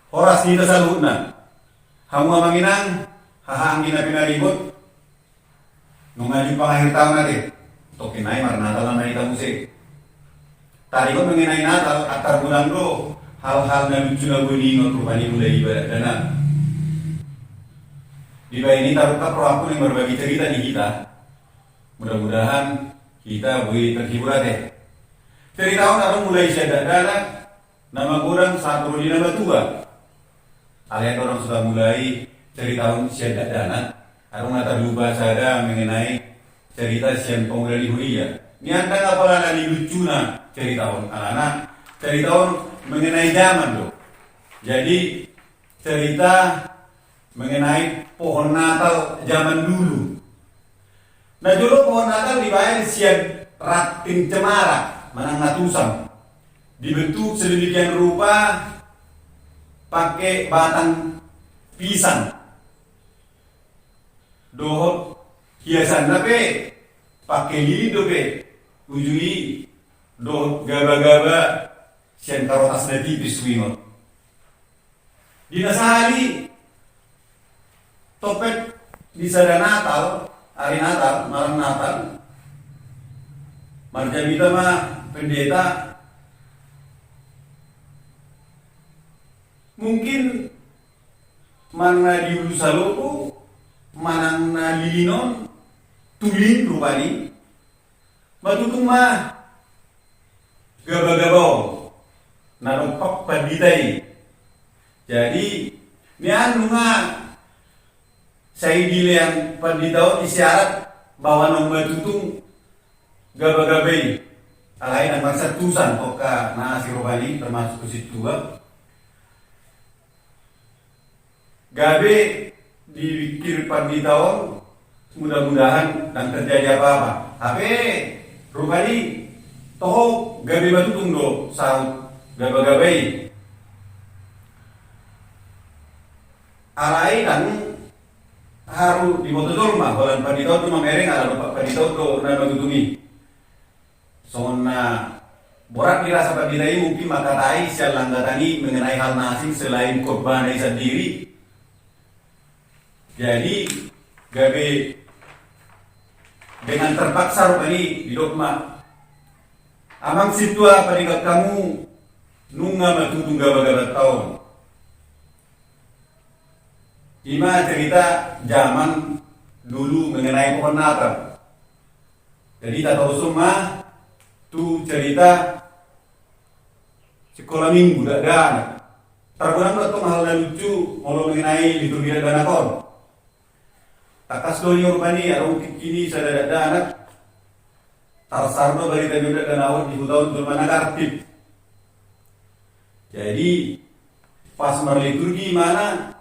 Horas kita salut na. Hamwa manginang, hahangin na pinalimot. Nung ngayon pangahir taon natin, tokinay maranatal na naita musik. Tarikot mengenai Natal, akar bulan do, hal-hal na lucu na bulingot rupanya mulai ibadat dana. Di bawah ini taruh kapro yang berbagi cerita di kita. Mudah-mudahan kita boleh terhibur deh. Cerita orang mulai syadat dana, nama kurang satu di nama tua. Alian orang sudah mulai cerita syadat dana. Arung nata lupa sada mengenai cerita siang pemuda di Huria. Ini anda apalah nani lucu na cerita anak-anak. Cerita mengenai zaman loh. Jadi cerita mengenai pohon Natal zaman dulu. Nah dulu pohon Natal dibayar siang rating cemara, menang ngatusan. Dibentuk sedemikian rupa pakai batang pisang. Dohot hiasan nape pakai lido be ujui dohot gaba-gaba siang karotas na tipis wingot. Dinasahari topet di sada Natal, hari Natal, malam Natal. Marja kita mah pendeta mungkin mana di ulu salopo, manang na lilinon, tulin rupani, matutung mah gaba-gabaw, narumpak panditay. Jadi nian nga saya bilang panditaw isyarat bahwa nong matutung gaba-gabay alain ang magsatusan o ka na si Robani termasuk ke situ gabe dipikir panditaw mudah-mudahan dan terjadi apa-apa. Tapi Robani toh gabe matutung do saut gaba-gabay alai dan haru di moto dorma holan panditaw tu mamereng ala lupa panditaw tu na magutumi. So na borak dirasa panditay mungkin makatai siya langgatani mengenai hal nasib selain korban dari sendiri. Jadi gabe dengan terpaksa rupani di dogma amang situa panigat kamu nunga matutung gaba-gaba tahun. Ima cerita zaman dulu mengenai pohon Natal. Jadi tak tahu semua tu cerita sekolah minggu dak ada. Tergolong tu hal lucu kalau mengenai liturgi dana kon. Takas doni urmani arung kini sada dak anak. Tarsarno bari tajuda dan awat di hutau turmana kartip. Jadi pas liturgi mana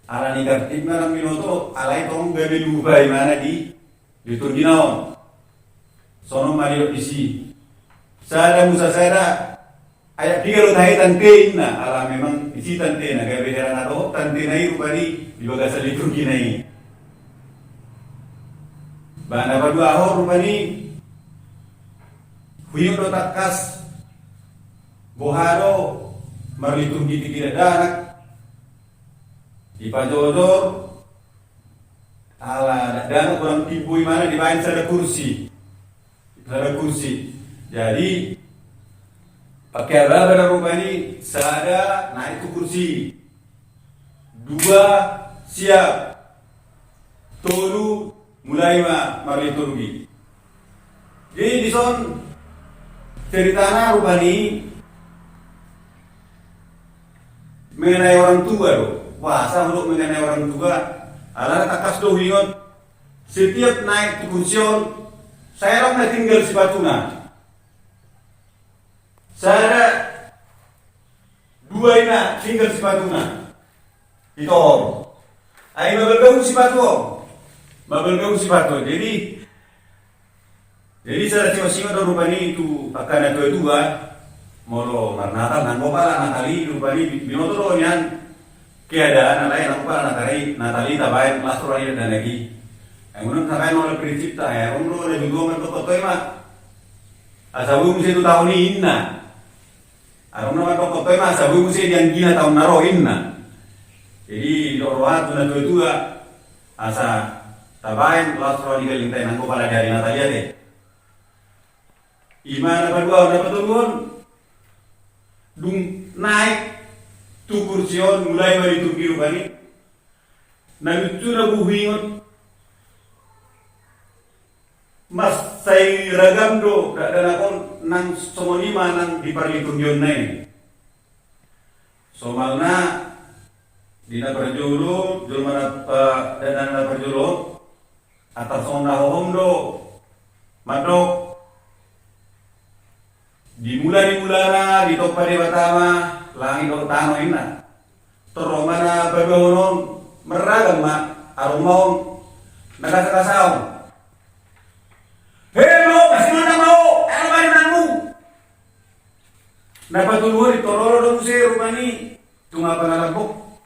ala negatif na minuto alay tong gabi lubay mana di liturgi naon sono malio isi sada musa sada ayat tiga lo tahi tante na ala memang isi tante na gabi heran ato tante na iru bari di bagasa liturgi na ini bana badu ahor rupani huyo do takas boharo marliturgi tidak danak di pajodor ala dan kurang tipu mana dimain sada kursi jadi pakai apa pada rupani sada naik ke kursi dua siap tolu mulai mariturgi jadi di son ceritana rupani mengenai orang tua loh. Puasa untuk mengenai orang tua ala takas do hingot setiap naik ke kursion saya orang tinggal si batuna saya dua ina tinggal si batuna itu ayo mabelgau si batu jadi saya siwa-siwa do rupani itu pakana dua molo marnata nanggo pala nakali rupani binoto do yan keadaan alay ang pa natali tabayan klastro ay dan lagi. Ang unang sakay mo prinsip ta ay uno na jugongan to totoy ma. Asabu mo siya tahun ni inna. Arong naman ko kotoy masa sabi mo siya yang gina taon naroin na. Jadi doa tu na tua asa tabain kelas roh di kalintay nang ko pala dari Natalia deh. Imana padua na patulun dung naik tu kursion mulai dari tu biru kani. Nalucu na buhingot mas say ragam do dan akon nang somonima nang diparlitungyon na ini. Somalna dina perjulu julmana dan na perjulu atas onda hohom do madok dimulai di topa de batama langit do tano ina toromana bergonon meragam ma arumong nagakasaw. Hello, kasih mana mau? Ano ba nangmu? Napatuluan itororo dong si Rupani. Tunga pangalabok.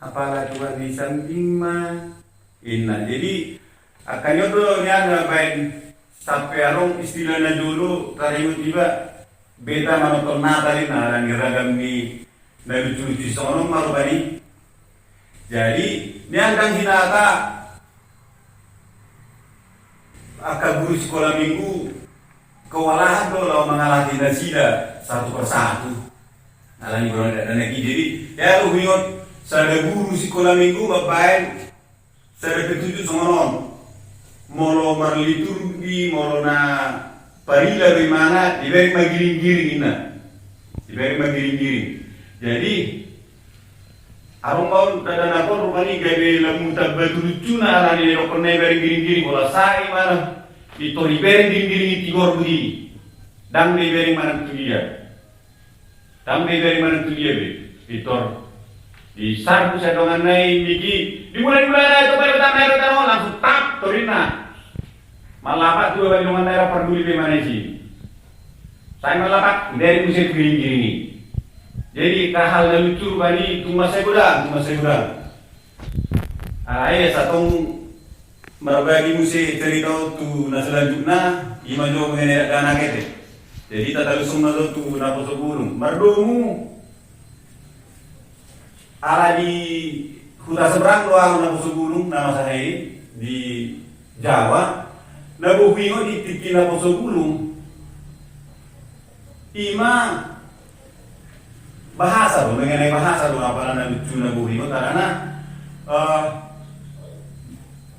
Apala tuwa di samping ma. Ina. Jadi akan yodo niya na bain sampai arong istilah na dulu tariyo tiba beta manoton nata rin na niragam ni nalucu-lucu sonong marubani. Jadi niya kang hinata guru sekolah minggu kewalahan tuh lo mengalami nasida satu persatu. Alani guru dan lagi jadi ya lu bingung. Sada guru sekolah minggu bapain sada ketujuh songonon molo marliturgi molo na parila di mana diberi magiring-giring ina diberi magiring-giring. Jadi arong kawan dadan akon rupani gawe lamu tabbatu lucu na alani rokon na iberi giring-giring bola sai mana ito iberi giring-giring tigor budi dang iberi mana tu dia dang iberi mana tu dia be itor di sarpu sedongan nai miki dimulai itu baru tamu langsung tap torina malapat dua bagi dongan daerah peduli be mana sih saya malapat dari musim giring-giring. Jadi kahal na lucu bani tuma seguran. Ay satong marbagi musi cerita tu na selanjutnya ima jo mengenai dana kete. Jadi tatalusong na tu na posogurung. Mardomu ala di huta seberang doang na posogurung nama saya di Jawa. Nabuhingo di tiki na posogurung. Ima bahasa lo mengenai bahasa lo apa na lucu na buhingot karena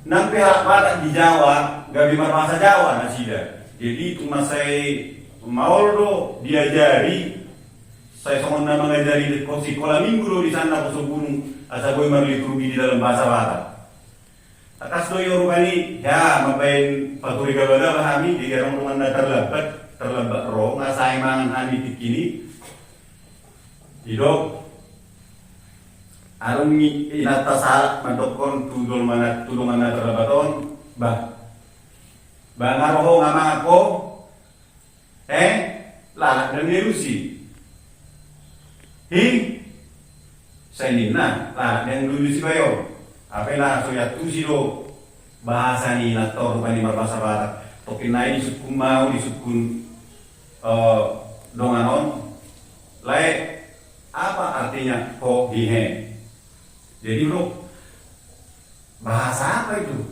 nang pihak batak di Jawa gabi bahasa Jawa na sida. Jadi cuma saya mau do diajari saya somon na mengajari di sekolah minggu do di sana posok gunung asa boy marliturgi di dalam bahasa Batak. Atas do yo rupani ya mabain paturi gabada bahami di garong rumah na terlambat ro ngasai mangan ani tikini. Hidop arung inata salat mantokon tudol mana terlabaton ngaroho ngamang ako lalak dan delusi sainin na lalak dan delusi bayo apela soya tusido bahasa ni nator pani marbasa barat tokin nai disukun mau disukun donganon lae apa artinya hihe? Jadi bro, bahasa apa itu?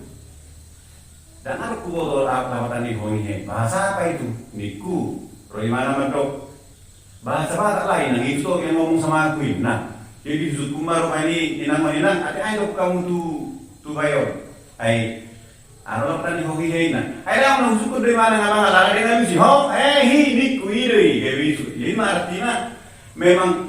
Dan aku bodoh lawatan di hihe. Bahasa apa itu? Niku. Roy mana mentok? Bahasa Batak lain. Yang itu yang ngomong sama aku. Nah, jadi sudut kumar ini inang. Ayo kamu tu bayo. Ay, ano lawatan di hihe na? Ay lang nang sukod dari mana ngamang alara dengan si ho? Niku iri. Jadi artinya memang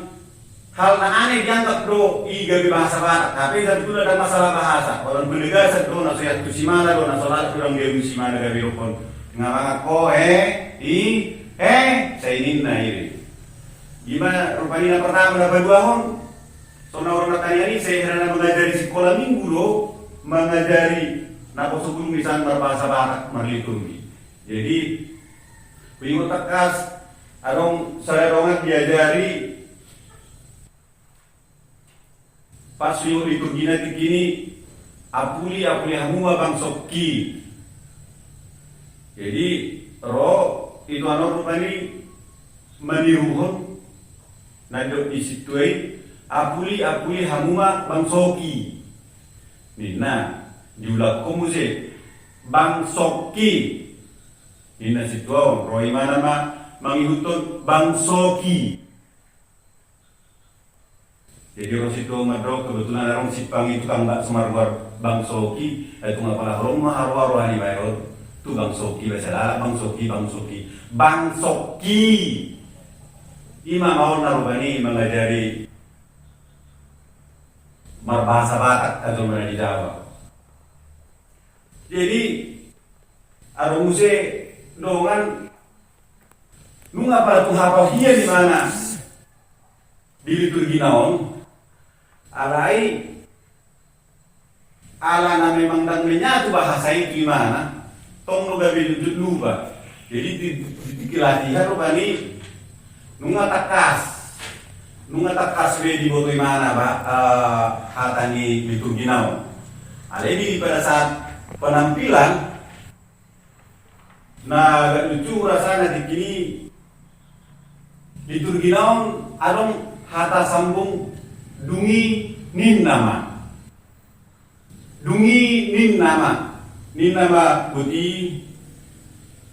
hal na aneh dianggap do gabi bahasa Batak, tapi sebetulnya ada masalah bahasa. Orang penegasan do na saya tusimana do na salat kurang dia musimana gabi rokon. Ngamang ko saya ini na iri. Gimana rupanya na pertama na baduahon? So na orang tanya ini saya herana mengajari sekolah minggu do, mengajari na posugulung misan berbahasa Batak marliturgi. Jadi bingung tekas adong saya dongat diajari pas yung liturgi natin kini apuli hamuma bang sokki. Jadi roh itu ano rupani maniruhon nandok isituai apuli hamuma bangsoki. Nina diulak komuse bangsoki. Nina situau roi mana ma mangihutun bangsoki. Jadi orang situ ngadro kebetulan orang Sipang itu kan nggak semar-mar bangsoki, itu nggak pernah rumah haru-haru bayar tu bangsoki bahasa bangsoki ima mau narubani mengajari bahasa Batak atau mana di Jawa. Jadi arung muse dongan nunga pada tu hafal hia di mana di liturgi naon alai ala na memang dan menyatu bahasa itu gimana tong lu gabi lupa. Jadi dikilatihan rupani nunga takas di boto mana pak hatani liturgi naon. Alai pada saat penampilan nah gak lucu rasanya di kini liturgi naon adong hata sambung dungi nin nama buti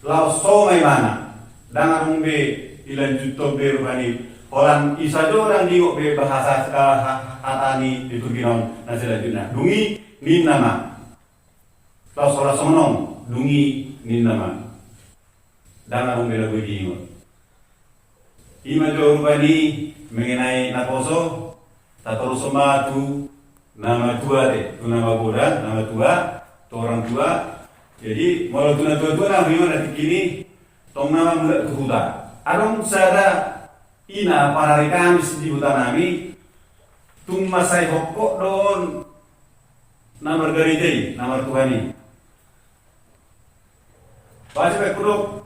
lau somai mana dangarung be ilanjuto be rupani orang isa jo orang diok be bahasa hatani liturgi naon na selanjutnya dungi nin nama lau sola somonong dungi nin nama dangarung be lagu diingot ima jo rupani mengenai naposo tatorus sematu nama tua tu nama bodan nama tua tu orang tua. Jadi mau tu nama tua nama gimana kini tong nama mulai kehutan adong sada ina para Kamis di hutan nami tung masai hokok don nama garite nama Tuhani pasti pekudok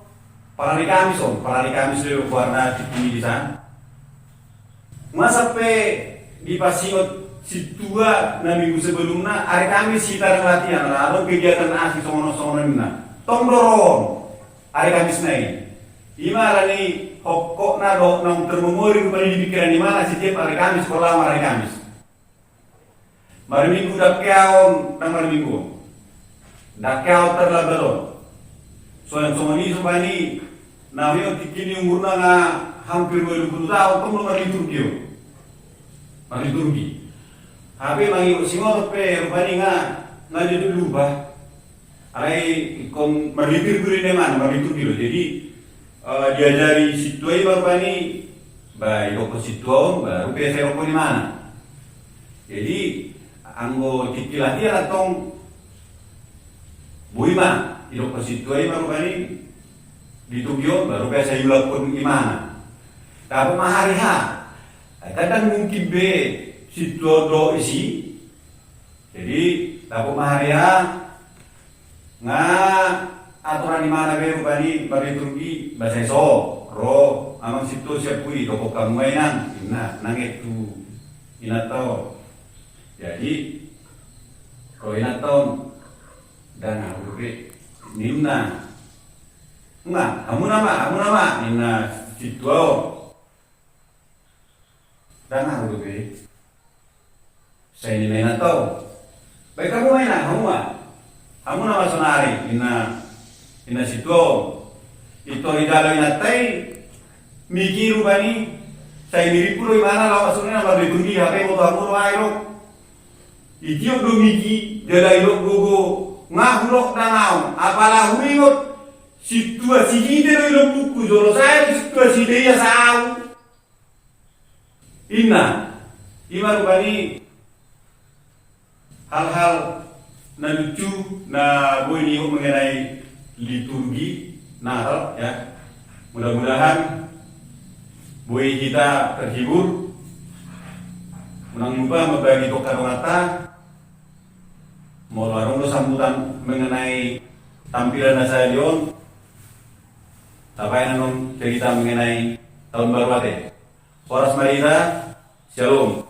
para Kamis leo warna kini di sana. Masa pe di pasingot situa na minggu sebelumnya hari Kamis kita latihan lalu kegiatan asli songono na tong dorong hari Kamis nai imara ni hokok na do nang termemori rupanya di pikiran di mana setiap hari Kamis pertama hari Kamis mari minggu dakyaon na mari minggu dakyaon terlabaro so yang somani supani na hiyo tikini umurna nga hampir 20 tahun tong lu liturgi tapi mangi singot pe rupani nga jadi lupa alai ikon maliturgi ne man maliturgi lo jadi diajari situai rupani ba ilo ko situon baru pe saya ko di mana jadi anggo titilati atong buima ilo ko situai rupani ditugyo baru pe saya ulakon di mana tapi mahari ha kadang mungkin be situ do isi jadi tapu maharia nga aturan di mana be rupani bariturgi bahasa so ro amang situ siap kui toko kamainan ina nanget tu ina tau jadi ro ina tau dana urupe nimna nga amu nama ina situ dana urupe saya ini main atau baik kamu main kamu nama sonari ina situ itu hidalo inatai mikir rupani saya mirip pulo imana lawa sunnya nama liturgi HP moto aku ayo ikiyo do miki dela ilo gogo ngahulok danau apalah huingot situasi hide do ilo buku jolo saya situasi dia sao Ina rupani hal-hal na lucu na boy niyo mengenai liturgi Natal ya. Mudah-mudahan boy kita terhibur. Menang lupa membagi kata mau larung lo sambutan mengenai tampilan Nasalion. Tapain cerita mengenai tahun baru ate. Horas Marita, Shalom.